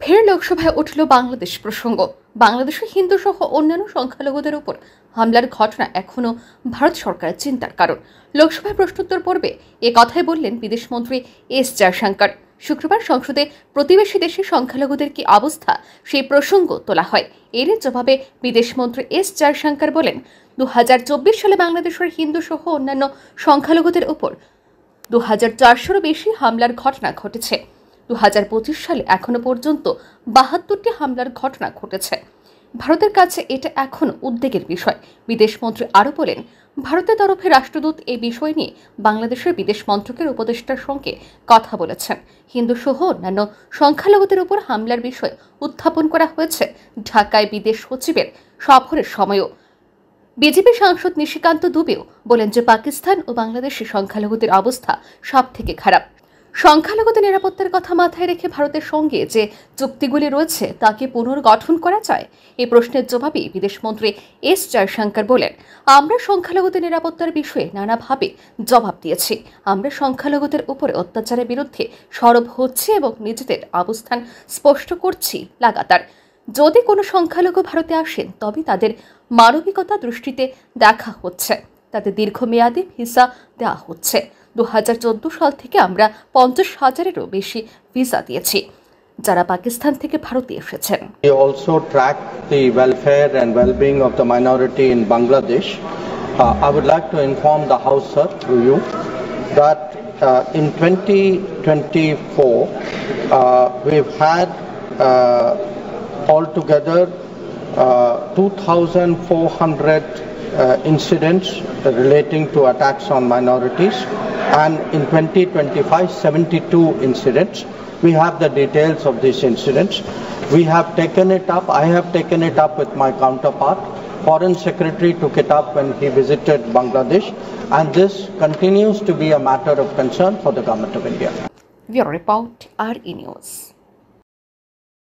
ফের লোকসভায় উঠল বাংলাদেশ প্রসঙ্গ। বাংলাদেশে হিন্দু সহ অন্যান্য সংখ্যালঘুদের উপর হামলার ঘটনা এখনও ভারত সরকারের চিন্তার কারণ। লোকসভায় প্রশ্নোত্তর পর্বে এ কথাই বললেন বিদেশমন্ত্রী এস জয়শঙ্কর। শুক্রবার সংসদে প্রতিবেশী দেশের সংখ্যালঘুদের কি অবস্থা সেই প্রসঙ্গ তোলা হয়। এর জবাবে বিদেশমন্ত্রী এস জয়শঙ্কর বলেন, 2024 সালে বাংলাদেশের হিন্দু সহ অন্যান্য সংখ্যালঘুদের উপর 2400-এরও বেশি হামলার ঘটনা ঘটেছে। 2025 সালে এখনো পর্যন্ত 72টি হামলার ঘটনা ঘটেছে। ভারতের কাছে এটা এখনও উদ্বেগের বিষয়। বিদেশমন্ত্রী আরও বলেন, ভারতের তরফে রাষ্ট্রদূত এই বিষয় নিয়ে বাংলাদেশের বিদেশ মন্ত্রকের উপদেষ্টার সঙ্গে কথা বলেছেন। হিন্দু সহ অন্যান্য সংখ্যালঘুদের উপর হামলার বিষয় উত্থাপন করা হয়েছে ঢাকায় বিদেশ সচিবের সফরের সময়ও। বিজেপি সাংসদ নিশিকান্ত দুবেও বলেন যে পাকিস্তান ও বাংলাদেশের সংখ্যালঘুদের অবস্থা সব থেকে খারাপ। সংখ্যালঘুদের নিরাপত্তার কথা মাথায় রেখে ভারতের সঙ্গে যে চুক্তিগুলি রয়েছে তাকে পুনর্গঠন করা যায়। এই প্রশ্নের জবাবে বিদেশমন্ত্রী এস জয়শঙ্কর বলেন, আমরা সংখ্যালঘুদের নিরাপত্তার বিষয়ে নানাভাবে জবাব দিয়েছি। আমরা সংখ্যালঘুদের উপরে অত্যাচারের বিরুদ্ধে সরব হচ্ছি এবং নিজেদের অবস্থান স্পষ্ট করছি লাগাতার। যদি কোনো সংখ্যালঘু ভারতে আসেন তবে তাদের মানবিকতা দৃষ্টিতে দেখা হচ্ছে, তাদের দীর্ঘমেয়াদী ভিসা দেওয়া হচ্ছে। 2014 সাল থেকে আমরা 50,000-এরও বেশি ভিসা দিয়েছি যারা পাকিস্তান থেকে ভারতে এসেছেন। We also track the welfare and well-being of the minority in Bangladesh. I would like to inform the House, sir, through you, that in 2024 we've had altogether 2,400 incidents relating to attacks on minorities, and in 2025 72 incidents. We have the details of these incidents. We have taken it up, I have taken it up with my counterpart. Foreign Secretary took it up when he visited Bangladesh, and this continues to be a matter of concern for the Government of India. Bureau Report, RE News.